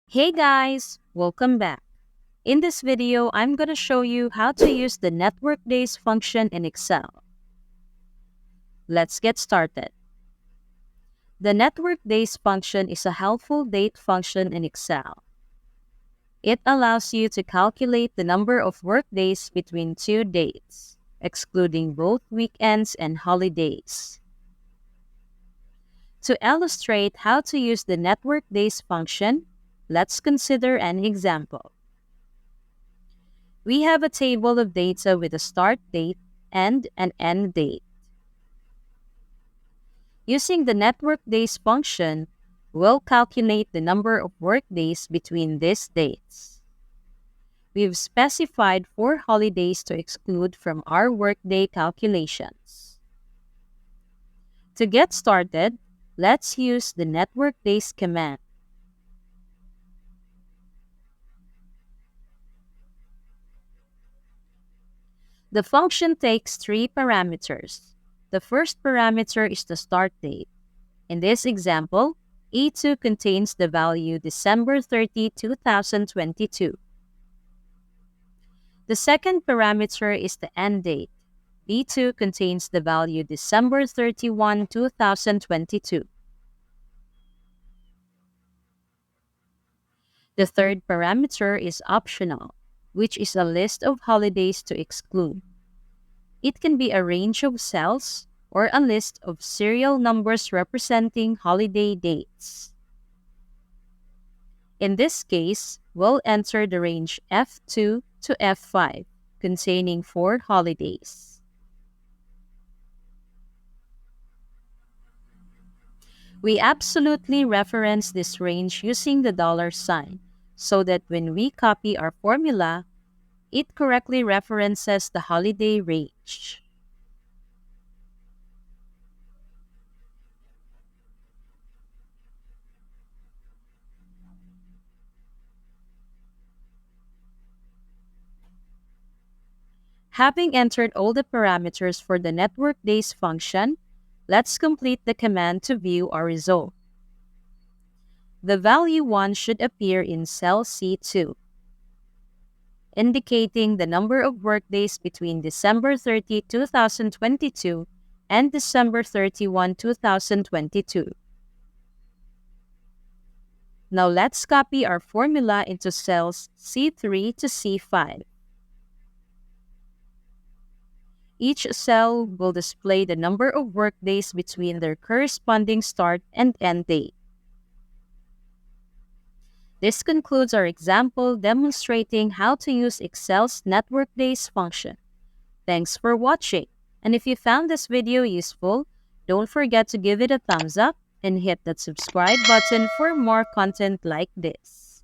Hey guys, welcome back. In this video, I'm going to show you how to use the network days function in Excel. Let's get started. The network days function is a helpful date function in Excel. It allows you to calculate the number of workdays between two dates, excluding both weekends and holidays. To illustrate how to use the network days function, let's consider an example. We have a table of data with a start date and an end date. Using the network days function, we'll calculate the number of workdays between these dates. We've specified 4 holidays to exclude from our workday calculations. To get started, let's use the network days command. The function takes 3 parameters. The first parameter is the start date. In this example, E2 contains the value December 30, 2022. The second parameter is the end date. B2 contains the value December 31, 2022. The third parameter is optional, which is a list of holidays to exclude. It can be a range of cells or a list of serial numbers representing holiday dates. In this case, we'll enter the range F2 to F5, containing 4 holidays. We absolutely reference this range using the $sign, so that when we copy our formula, it correctly references the holiday range. Having entered all the parameters for the network days function, let's complete the command to view our result. The value 1 should appear in cell C2, indicating the number of workdays between December 30, 2022 and December 31, 2022. Now let's copy our formula into cells C3 to C5. Each cell will display the number of workdays between their corresponding start and end date. This concludes our example demonstrating how to use Excel's network days function. Thanks for watching, and if you found this video useful, don't forget to give it a thumbs up and hit that subscribe button for more content like this.